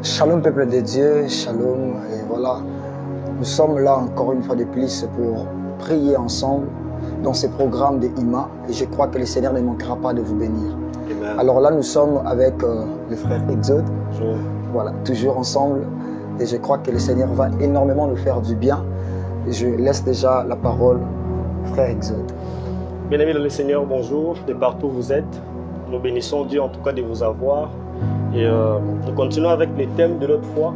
Shalom peuple de Dieu, shalom, et voilà, nous sommes là encore une fois de plus pour prier ensemble dans ce programme de IMA et je crois que le Seigneur ne manquera pas de vous bénir. Amen. Alors là nous sommes avec le frère Exode, voilà, toujours ensemble et je crois que le Seigneur va énormément nous faire du bien et je laisse déjà la parole au frère Exode. Bien-aimés dans le Seigneur, bonjour, de partout où vous êtes, nous bénissons Dieu en tout cas de vous avoir. Et nous continuons avec les thèmes de l'autre fois,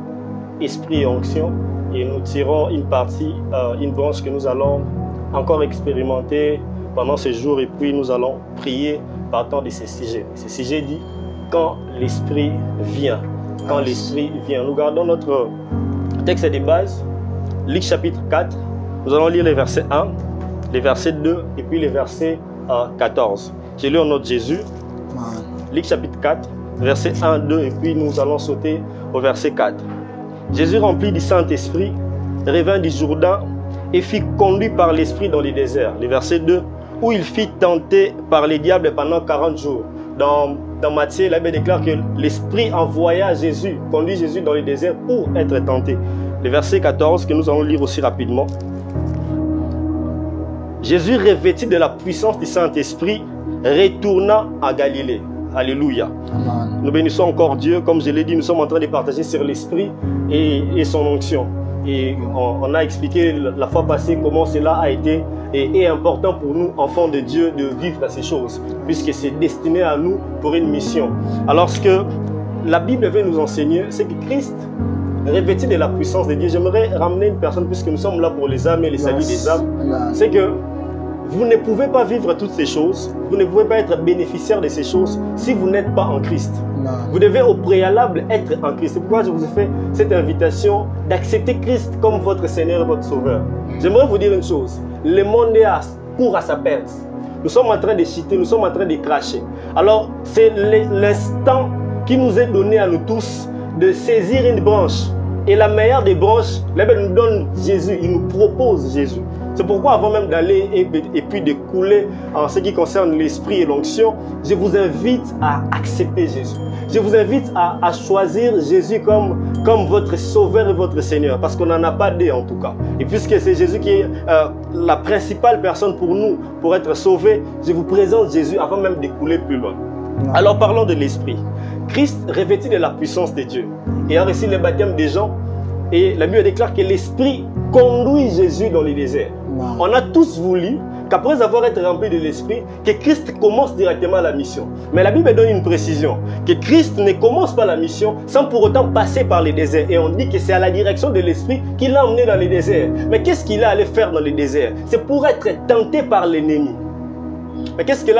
esprit et onction. Et nous tirons une partie, une branche que nous allons encore expérimenter pendant ce jour. Et puis nous allons prier partant de ces sujets. Ce sujet dit, quand l'esprit vient. Quand l'esprit vient. Nous gardons notre texte de base, Luc chapitre 4. Nous allons lire les versets 1, les versets 2 et puis les versets 14. J'ai lu au nom de Jésus. Luc chapitre 4. Verset 1, 2, et puis nous allons sauter au verset 4. Jésus, rempli du Saint-Esprit, revint du Jourdain et fut conduit par l'Esprit dans le désert. Le verset 2, où il fut tenté par les diables pendant 40 jours. Dans Matthieu, la Bible déclare que l'Esprit envoya Jésus, conduit Jésus dans le désert pour être tenté. Le verset 14, que nous allons lire aussi rapidement. Jésus, revêtu de la puissance du Saint-Esprit, retourna à Galilée. Alléluia. Amen. Nous bénissons encore Dieu. Comme je l'ai dit, nous sommes en train de partager sur l'esprit et son onction. Et on a expliqué la fois passée comment cela a été et est important pour nous, enfants de Dieu, de vivre ces choses, puisque c'est destiné à nous pour une mission. Alors ce que la Bible veut nous enseigner, c'est que Christ, revêtu de la puissance de Dieu, j'aimerais ramener une personne, puisque nous sommes là pour les âmes et les saluts des âmes, c'est que vous ne pouvez pas vivre toutes ces choses, vous ne pouvez pas être bénéficiaire de ces choses si vous n'êtes pas en Christ. Non. Vous devez au préalable être en Christ. C'est pourquoi je vous ai fait cette invitation d'accepter Christ comme votre Seigneur et votre Sauveur. J'aimerais vous dire une chose, le monde court à sa perte. Nous sommes en train de chuter, nous sommes en train de cracher. Alors c'est l'instant qui nous est donné à nous tous de saisir une branche. Et la meilleure des branches, la Bible nous donne Jésus, il nous propose Jésus. C'est pourquoi avant même d'aller et puis de couler en ce qui concerne l'esprit et l'onction, je vous invite à accepter Jésus. Je vous invite à choisir Jésus comme votre sauveur et votre Seigneur, parce qu'on n'en a pas deux en tout cas. Et puisque c'est Jésus qui est la principale personne pour nous, pour être sauvés, je vous présente Jésus avant même de couler plus loin. Alors parlons de l'esprit. Christ revêtu de la puissance de Dieu et a reçu le baptême des gens. Et la Bible déclare que l'Esprit conduit Jésus dans le désert. On a tous voulu qu'après avoir été rempli de l'Esprit, que Christ commence directement la mission. Mais la Bible donne une précision, que Christ ne commence pas la mission sans pour autant passer par le désert. Et on dit que c'est à la direction de l'Esprit qu'il l'a emmené dans le désert. Mais qu'est-ce qu'il a allé faire dans le désert? C'est pour être tenté par l'ennemi. Mais qu'est-ce que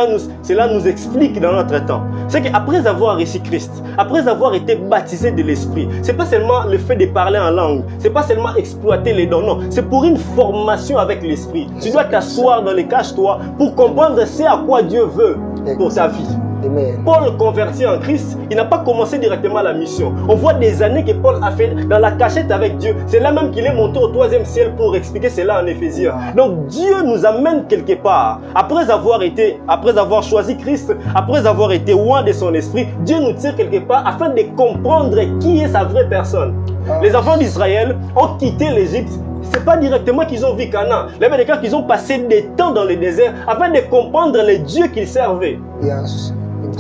cela nous explique dans notre temps? C'est qu'après avoir reçu Christ, après avoir été baptisé de l'Esprit, ce n'est pas seulement le fait de parler en langue, ce n'est pas seulement exploiter les dons, non, c'est pour une formation avec l'Esprit. Tu dois t'asseoir dans les caches-toi pour comprendre ce à quoi Dieu veut pour ta vie. Amen. Paul converti en Christ, il n'a pas commencé directement la mission. On voit des années que Paul a fait dans la cachette avec Dieu. C'est là même qu'il est monté au 3e ciel pour expliquer cela en Éphésiens. Donc Dieu nous amène quelque part. Après avoir choisi Christ, après avoir été loin de son esprit, Dieu nous tire quelque part afin de comprendre qui est sa vraie personne. Les enfants d'Israël ont quitté l'Égypte. Ce n'est pas directement qu'ils ont vu Canaan. La Bible déclare qu'ils ont passé des temps dans le désert afin de comprendre les dieux qu'ils servaient.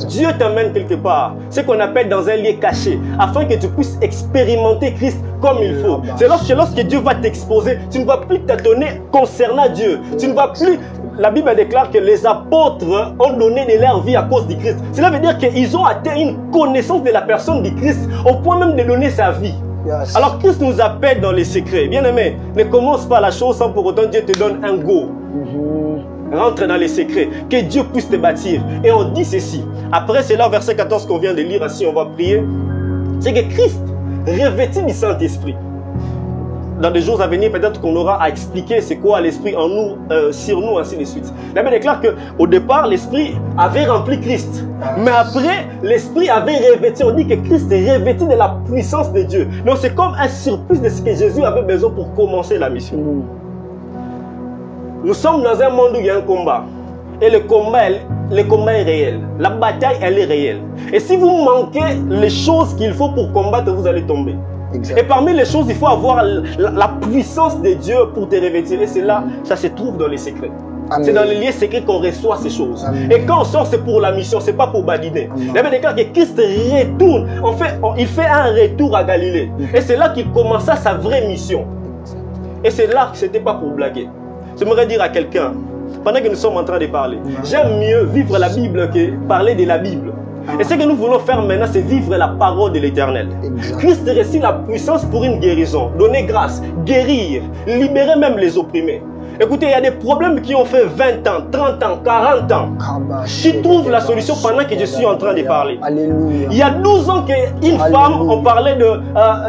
Dieu t'amène quelque part, ce qu'on appelle dans un lieu caché, afin que tu puisses expérimenter Christ comme il faut. C'est lorsque Dieu va t'exposer, tu ne vas plus t'étonner concernant Dieu. Tu ne vas plus... La Bible déclare que les apôtres ont donné de leur vie à cause du Christ. Cela veut dire qu'ils ont atteint une connaissance de la personne du Christ, au point même de donner sa vie. Alors Christ nous appelle dans les secrets. Bien aimé, ne commence pas la chose sans pour autant Dieu te donne un go. Rentre dans les secrets, que Dieu puisse te bâtir. Et on dit ceci. Après, c'est là, verset 14 qu'on vient de lire, ainsi on va prier. C'est que Christ, revêtu du Saint-Esprit. Dans les jours à venir, peut-être qu'on aura à expliquer c'est quoi l'Esprit en nous, sur nous, ainsi de suite. La Bible déclare qu'au départ, l'Esprit avait rempli Christ. Mais après, l'Esprit avait revêtu. On dit que Christ est revêtu de la puissance de Dieu. Donc c'est comme un surplus de ce que Jésus avait besoin pour commencer la mission. Nous sommes dans un monde où il y a un combat. Et le combat le combat est réel. La bataille, elle est réelle. Et si vous manquez les choses qu'il faut pour combattre, vous allez tomber. Exact. Et parmi les choses, il faut avoir la puissance de Dieu pour te revêtir. Et c'est là, ça se trouve dans les secrets. C'est dans les liens secrets qu'on reçoit ces choses. Amen. Et quand on sort, c'est pour la mission, c'est pas pour badiner. Il y avait des cas que Christ retourne. En fait, il fait un retour à Galilée. Et c'est là qu'il commença sa vraie mission. Et c'est là que ce n'était pas pour blaguer. J'aimerais dire à quelqu'un, pendant que nous sommes en train de parler, j'aime mieux vivre la Bible que parler de la Bible. Et ce que nous voulons faire maintenant, c'est vivre la parole de l'Éternel. Christ reçut la puissance pour une guérison, donner grâce, guérir, libérer même les opprimés. Écoutez, il y a des problèmes qui ont fait 20 ans, 30 ans, 40 ans. Tu trouves la solution pendant que je suis en train de parler. Alléluia. Il y a 12 ans qu'une femme, on parlait de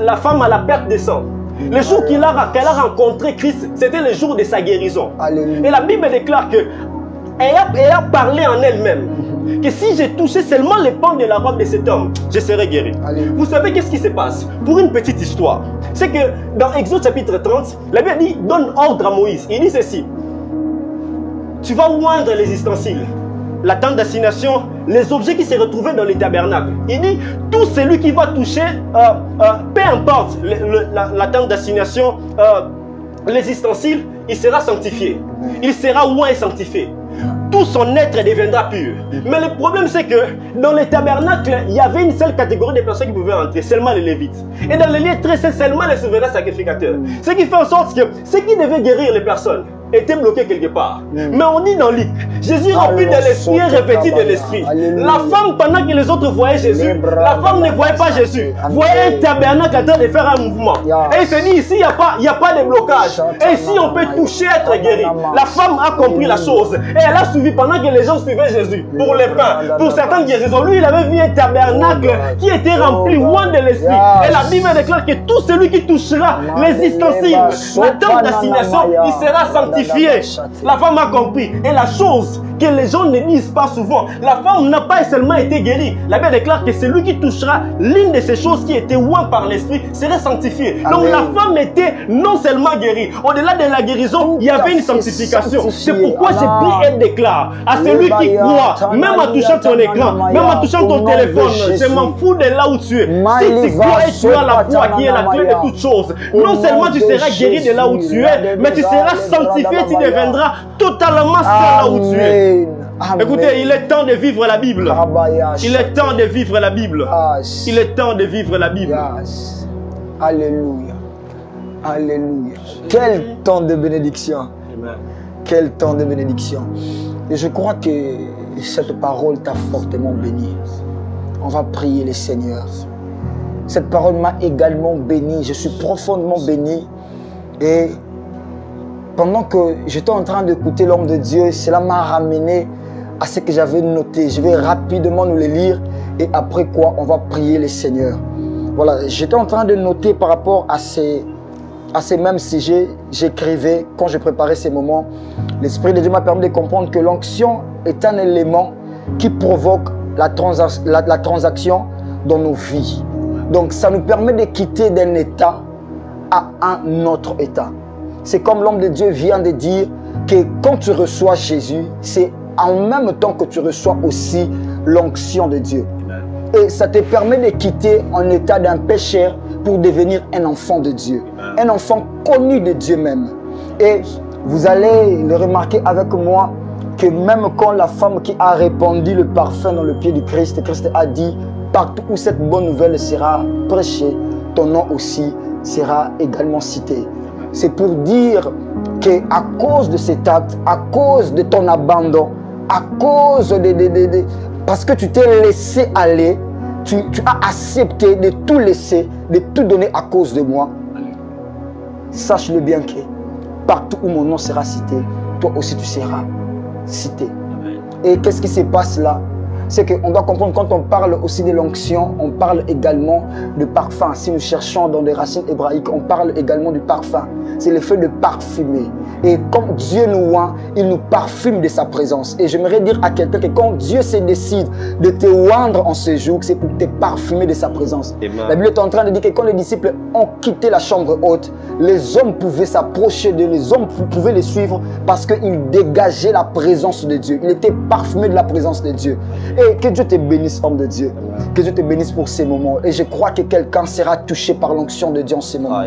la femme à la perte de sang. Le jour qu'elle a rencontré Christ, c'était le jour de sa guérison. Alléluia. Et la Bible déclare que elle a parlé en elle-même que si j'ai touché seulement les pans de la robe de cet homme, je serai guéri. Alléluia. Vous savez qu'est-ce qui se passe? Pour une petite histoire, c'est que dans Exode chapitre 30, la Bible dit, donne ordre à Moïse. Il dit ceci: tu vas oindre les ustensiles, la tente d'assignation, les objets qui se retrouvaient dans les tabernacles. Il dit, tout celui qui va toucher, peu importe la tente d'assignation, les ustensiles, il sera sanctifié. Il sera oint et sanctifié. Tout son être deviendra pur. Mais le problème, c'est que dans les tabernacles, il y avait une seule catégorie de personnes qui pouvaient entrer, seulement les Lévites. Et dans les lieux très saints, seulement les souverains sacrificateurs. Ce qui fait en sorte que ceux qui devaient guérir les personnes étaient bloqués quelque part. Mais on dit dans Luc, Jésus rempli de l'esprit et revêtu de l'esprit. La femme, pendant que les autres voyaient Jésus, la femme ne voyait pas Jésus. Voyait un tabernacle en train de faire un mouvement. Et il se dit, ici, il n'y a pas de blocage. Et ici, on peut toucher, être guéri. La femme a compris la chose. Et elle a suivi pendant que les gens suivaient Jésus. Pour les pains, pour certaines guérisons. Lui, il avait vu un tabernacle qui était rempli loin de l'esprit. Et la Bible déclare que tout celui qui touchera les ustensiles, la tente d'assignation, il sera sanctifié. La femme a compris. Et la chose que les gens ne disent pas souvent, la femme n'a pas seulement été guérie. La Bible déclare que celui qui touchera l'une de ces choses qui étaient oint par l'esprit serait sanctifié. Amen. Donc la femme était non seulement guérie, au-delà de la guérison, il y avait une sanctification. C'est pourquoi j'ai pris et déclare à celui qui croit, même en touchant ton écran, même en touchant ton téléphone, je m'en fous de là où tu es. Si tu crois et tu as la foi qui est la clé de toutes choses, non seulement tu seras guéri de là où tu es, mais tu seras sanctifié. Tu deviendras totalement seul là où tu es. Amen. Écoutez, il est temps de vivre la Bible. Il est temps de vivre la Bible. Il est temps de vivre la Bible. Alléluia. Alléluia. Quel temps de bénédiction. Quel temps de bénédiction. Et je crois que cette parole t'a fortement béni. On va prier le Seigneur. Cette parole m'a également béni. Je suis profondément béni. Et pendant que j'étais en train d'écouter l'homme de Dieu, cela m'a ramené à ce que j'avais noté. Je vais rapidement nous le lire et après quoi, on va prier le Seigneur. Voilà, j'étais en train de noter par rapport à ces mêmes sujets. J'écrivais quand je préparais ces moments. L'Esprit de Dieu m'a permis de comprendre que l'onction est un élément qui provoque la transaction dans nos vies. Donc, ça nous permet de quitter d'un état à un autre état. C'est comme l'homme de Dieu vient de dire que quand tu reçois Jésus, c'est en même temps que tu reçois aussi l'onction de Dieu. Et ça te permet de quitter un état d'un pécheur pour devenir un enfant de Dieu. Un enfant connu de Dieu même. Et vous allez le remarquer avec moi que même quand la femme qui a répandu le parfum dans le pied du Christ, Christ a dit, partout où cette bonne nouvelle sera prêchée, ton nom aussi sera également cité. C'est pour dire qu'à cause de cet acte, à cause de ton abandon, à cause parce que tu t'es laissé aller, tu as accepté de tout laisser, de tout donner à cause de moi. Sache-le bien que partout où mon nom sera cité, toi aussi tu seras cité. Et qu'est-ce qui se passe là? c'est qu'on doit comprendre, quand on parle aussi de l'onction, on parle également de parfum. Si nous cherchons dans des racines hébraïques, on parle également du parfum. C'est le fait de parfumer. Et comme Dieu nous oint, il nous parfume de sa présence. Et j'aimerais dire à quelqu'un que quand Dieu se décide de te oindre en ce jour, c'est pour te parfumer de sa présence. Amen. La Bible est en train de dire que quand les disciples ont quitté la chambre haute, les hommes pouvaient s'approcher d'eux, les hommes pouvaient les suivre parce qu'ils dégageaient la présence de Dieu. Il était parfumé de la présence de Dieu. Et que Dieu te bénisse, homme de Dieu. Que Dieu te bénisse pour ces moments. Et je crois que quelqu'un sera touché par l'onction de Dieu en ces moments.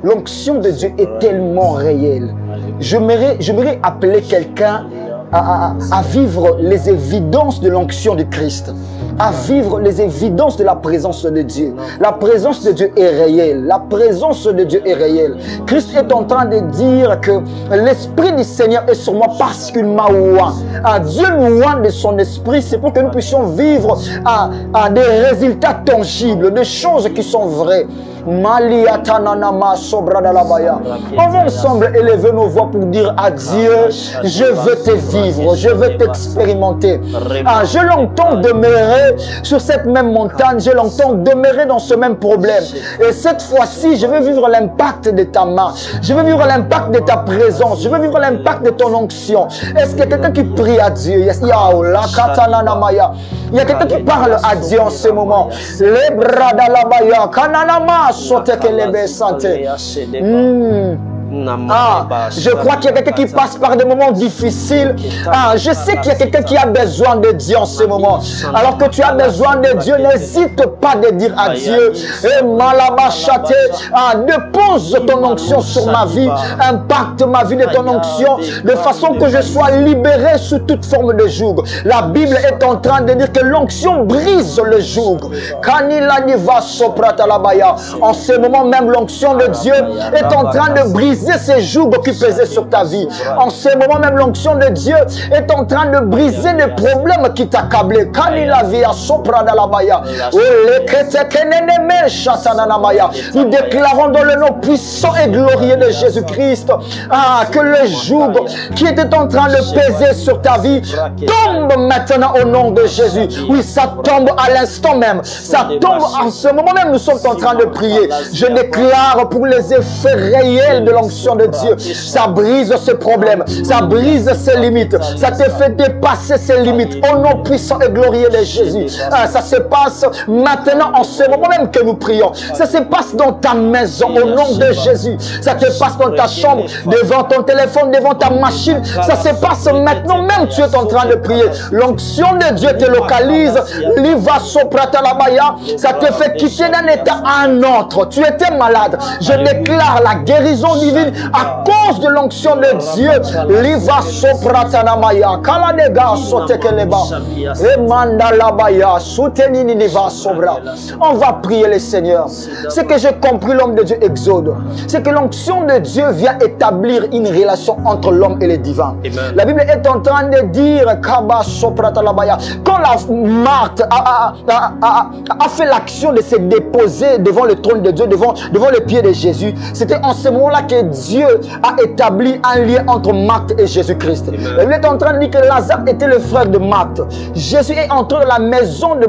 L'onction de Dieu est tellement réelle. J'aimerais appeler quelqu'un à vivre les évidences de l'onction du Christ, à vivre les évidences de la présence de Dieu. La présence de Dieu est réelle. La présence de Dieu est réelle. Christ est en train de dire que l'Esprit du Seigneur est sur moi parce qu'il m'a oint. Dieu nous oint de son Esprit, c'est pour que nous puissions vivre à des résultats tangibles, des choses qui sont vraies. On va ensemble élever nos voix pour dire à Dieu, je veux te vivre, je veux t'expérimenter. Je l'entends demeurer sur cette même montagne, je l'entends demeurer dans ce même problème. Et cette fois-ci, je veux vivre l'impact de ta main, je veux vivre l'impact de ta présence, je veux vivre l'impact de ton onction. Est-ce qu'il y a quelqu'un qui prie à Dieu? Il y a quelqu'un qui parle à Dieu en ce moment. Les bras d'Alabaya, Kananama, Sotekelebe Santé. Je crois qu'il y a quelqu'un qui passe par des moments difficiles. Je sais qu'il y a quelqu'un qui a besoin de Dieu en ce moment. Alors que tu as besoin de Dieu, n'hésite pas de dire à Dieu, dépose ton onction sur ma vie, impacte ma vie de ton onction, de façon que je sois libéré sous toute forme de joug. La Bible est en train de dire que l'onction brise le joug. En ce moment même, l'onction de Dieu est en train de briser ces jougs qui pesaient sur ta vie. En ce moment même, l'onction de Dieu est en train de briser les problèmes qui t'accablaient. Nous déclarons dans le nom puissant et glorieux de Jésus-Christ que le joug qui était en train de peser sur ta vie tombe maintenant au nom de Jésus. Oui, ça tombe à l'instant même. Ça tombe en ce moment même. Nous sommes en train de prier. Je déclare pour les effets réels de l'onction de Dieu, ça brise ce problème, ça brise ses limites, ça te fait dépasser ses limites au nom puissant et glorieux de Jésus. Ça se passe maintenant en ce moment même que nous prions. Ça se passe dans ta maison au nom de Jésus. Ça te passe dans ta chambre, devant ton téléphone, devant ta machine. Ça se passe maintenant même, tu es en train de prier. L'onction de Dieu te localise. Ça te fait quitter d'un état à un autre. Tu étais malade. Je déclare la guérison divine à cause de l'onction de Dieu. Liva sopratanamaya kaladega sotekeleba emandalabaya soutenini liva sobra. On va prier le Seigneur. Ce que j'ai compris, l'homme de Dieu Exode, c'est que l'onction de Dieu vient établir une relation entre l'homme et le divin. Amen. La Bible est en train de dire kaba sopratalabaya, quand la Marthe a fait l'action de se déposer devant le trône de Dieu, devant le pied de Jésus, c'était en ce moment-là que Dieu a établi un lien entre Marthe et Jésus-Christ. Il est en train de dire que Lazare était le frère de Marthe. Jésus est entré dans la maison de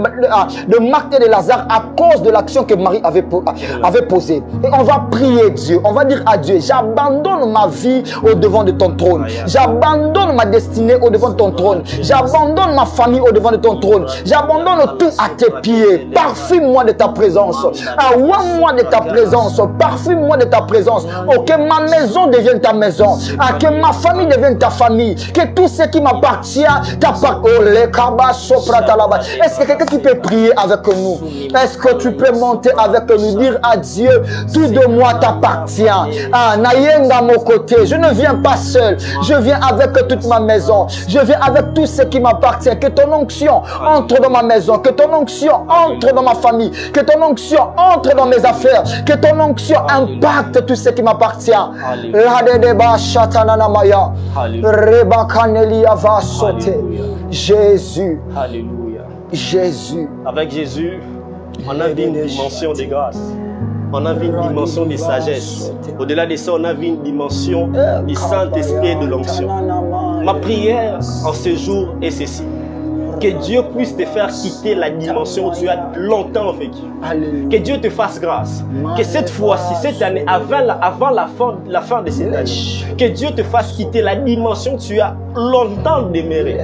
Marthe et de Lazare à cause de l'action que Marie avait posée. Et on va prier Dieu. On va dire à Dieu, j'abandonne ma vie au devant de ton trône. J'abandonne ma destinée au devant de ton trône. J'abandonne ma famille au devant de ton trône. J'abandonne tout à tes pieds. Parfume-moi de ta présence. Oins-moi de ta présence. Parfume-moi de ta présence. Oh, que ma maison devienne ta maison. Que ma famille devienne ta famille. Que tout ce qui m'appartient t'appartient. Oh, les kabas sopratalaba. Est-ce que quelqu'un qui peut prier avec nous? Est-ce que tu peux monter avec nous, dire à Dieu, tout de moi t'appartient. Nayenga mon côté. Je ne viens pas seul. Je viens avec toute ma maison. Je viens avec tout ce qui m'appartient. Que ton onction entre dans ma maison. Que ton onction entre dans ma famille. Que ton onction entre dans mes affaires. Que ton onction impacte tout ce qui m'appartient. Jésus. Alléluia. Jésus. Avec Jésus, on a vu une dimension de grâce. On a vu une dimension de sagesse. Au-delà de ça, on a vu une dimension du Saint-Esprit et de l'onction. Ma prière en ce jour est ceci. Que Dieu puisse te faire quitter la dimension où tu as longtemps vécu. Que Dieu te fasse grâce. Que cette fois-ci, cette année, avant la fin de cette année, que Dieu te fasse quitter la dimension où tu as longtemps demeuré.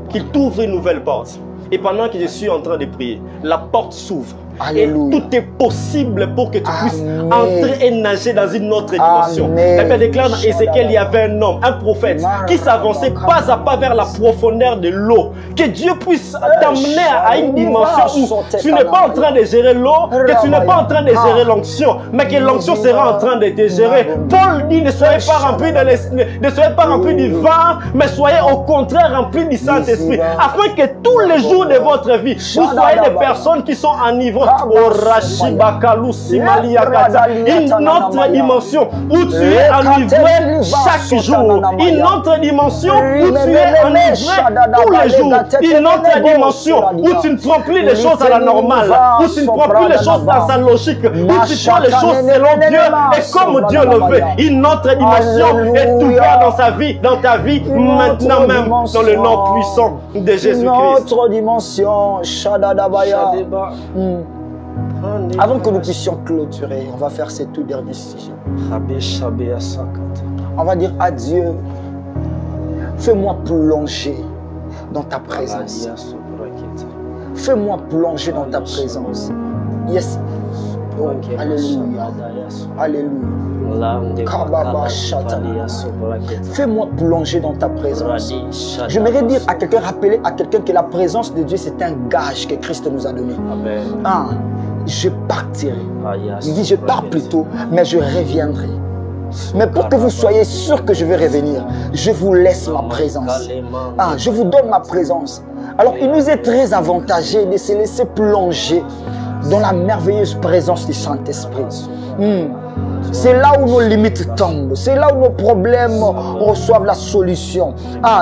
Qu'il t'ouvre une nouvelle porte. Et pendant que je suis en train de prier, la porte s'ouvre. Alléluia. Et tout est possible pour que tu puisses entrer et nager dans une autre dimension. La Bible déclare dans Ézéchiel, il y avait un homme, un prophète, qui s'avançait pas à pas vers la profondeur de l'eau. Que Dieu puisse t'amener à une dimension où tu n'es pas en train de gérer l'eau, que tu n'es pas en train de gérer l'onction, mais que l'onction sera en train de te gérer. Paul dit, ne soyez pas remplis ne soyez pas remplis du vin, mais soyez au contraire remplis du Saint-Esprit, afin que tous les jours de votre vie, vous soyez des personnes qui sont enivrées. Une autre dimension où tu es enivré chaque jour. Une autre dimension où tu es enivré tous les jours. Une autre dimension où tu ne prends plus les choses à la normale, où tu ne prends plus les choses dans sa logique, où tu prends les choses selon Dieu et comme Dieu le veut. Une autre dimension est ouverte dans sa vie, dans ta vie, maintenant même, dans le nom puissant de Jésus-Christ. Une autre dimension, Shadadabaya. Avant que nous puissions clôturer, on va faire ces tout derniers sujets. On va dire à Dieu, fais-moi plonger dans ta présence. Fais-moi plonger dans ta présence. Yes. Oh, alléluia. Alléluia. Fais-moi plonger dans ta présence. J'aimerais dire à quelqu'un, rappeler à quelqu'un que la présence de Dieu, c'est un gage que Christ nous a donné. Amen. Je partirai. Il dit, je pars plutôt, mais je reviendrai. Mais pour que vous soyez sûr que je vais revenir, je vous laisse ma présence. Je vous donne ma présence. Alors, il nous est très avantageux de se laisser plonger dans la merveilleuse présence du Saint-Esprit. C'est là où nos limites tombent. C'est là où nos problèmes reçoivent la solution.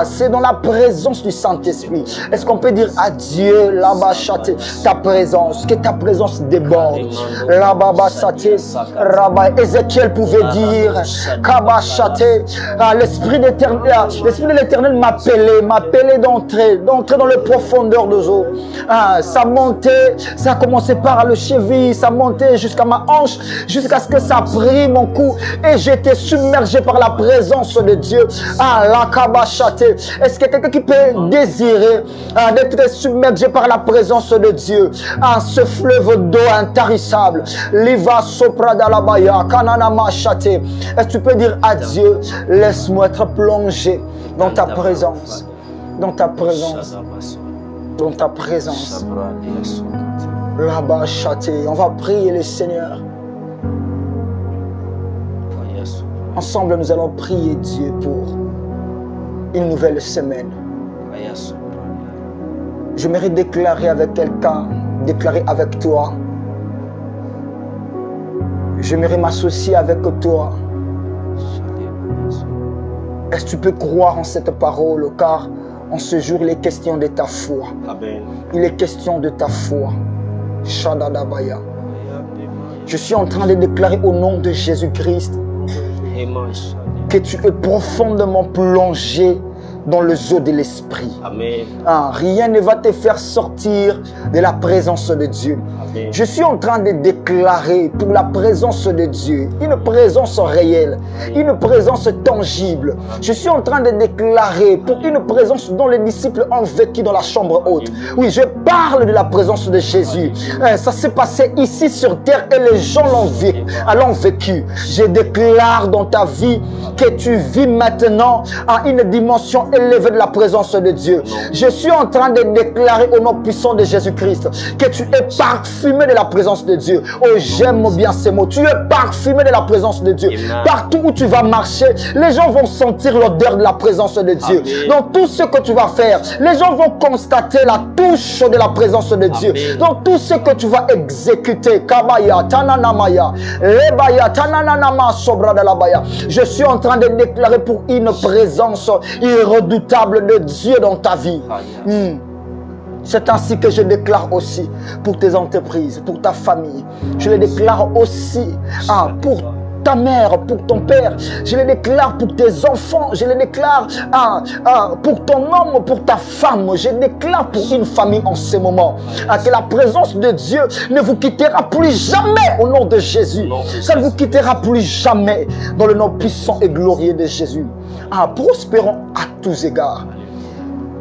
C'est dans la présence du Saint-Esprit. Est-ce qu'on peut dire à Dieu, là-bas, châté, ta présence, que ta présence déborde. Là-bas, châté, là-bas, Ézéchiel pouvait dire, Kaba châté, l'Esprit de l'Éternel m'appelait d'entrer dans les profondeurs des eaux. Ça montait, ça a commencé par le cheville, ça montait jusqu'à ma hanche, jusqu'à ce que ça prie mon cou et j'étais submergé par la présence de Dieu. La kabachaté. Est-ce qu'il y a quelqu'un qui peut désirer d'être submergé par la présence de Dieu? Ce fleuve d'eau intarissable. Liva sopradalabaya kananama chaté. Est-ce que tu peux dire à Dieu, laisse-moi être plongé dans ta présence, dans ta présence, dans ta présence. Là-bas chaté. On va prier le Seigneur. Ensemble, nous allons prier Dieu pour une nouvelle semaine. J'aimerais déclarer avec quelqu'un, déclarer avec toi. J'aimerais m'associer avec toi. Est-ce que tu peux croire en cette parole? Car en ce jour, il est question de ta foi. Amen. Il est question de ta foi. Shadadabaya. Je suis en train de déclarer au nom de Jésus-Christ que tu es profondément plongé dans le zoo de l'esprit. Rien ne va te faire sortir de la présence de Dieu. Amen. Je suis en train de déclarer pour la présence de Dieu, une présence réelle, une présence tangible. Je suis en train de déclarer pour une présence dont les disciples ont vécu dans la chambre haute. Oui, je parle de la présence de Jésus. Ça s'est passé ici sur terre et les gens l'ont vécu. Je déclare dans ta vie que tu vis maintenant à une dimension élevée de la présence de Dieu. Je suis en train de déclarer au nom puissant de Jésus-Christ que tu es parfumé de la présence de Dieu. Oh, j'aime bien ces mots. Tu es parfumé de la présence de Dieu. Partout où tu vas marcher, les gens vont sentir l'odeur de la présence de Dieu. Dans tout ce que tu vas faire, les gens vont constater la touche de la présence de Dieu. Dans tout ce que tu vas exécuter, Kabaya, Tananamaya, Lebaya, Tananama, Sobra de la Baya. Je suis en train de déclarer pour une présence irredoutable de Dieu dans ta vie. C'est ainsi que je déclare aussi pour tes entreprises, pour ta famille. Je le déclare aussi pour ta mère, pour ton père. Je les déclare pour tes enfants. Je les déclare pour ton homme, pour ta femme. Je déclare pour une famille en ce moment. Que la présence de Dieu ne vous quittera plus jamais au nom de Jésus. Ça ne vous quittera plus jamais dans le nom puissant et glorieux de Jésus. Prospérons à tous égards.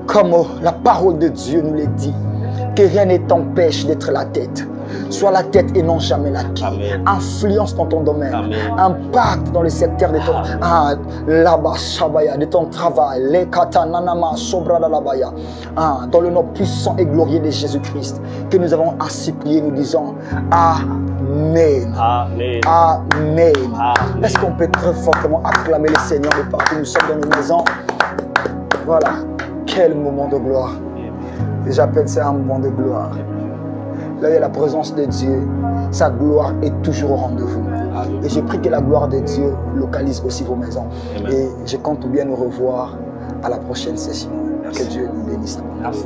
Comme la parole de Dieu nous le dit, que rien ne t'empêche d'être la tête. Sois la tête et non jamais la queue. Influence dans ton domaine. Amen. Impact dans le secteur de ton, de ton travail. Dans le nom puissant et glorieux de Jésus-Christ, que nous avons ainsi prié, nous disons Amen. Amen. Amen. Est-ce qu'on peut très fortement acclamer le Seigneur de partout? Nous sommes dans nos maisons. Voilà. Quel moment de gloire. Et j'appelle ça un moment de gloire. Là, il y a la présence de Dieu. Sa gloire est toujours au rendez-vous. Et je prie que la gloire de Dieu localise aussi vos maisons. Amen. Et je compte bien nous revoir à la prochaine session. Merci. Que Dieu nous bénisse. Merci.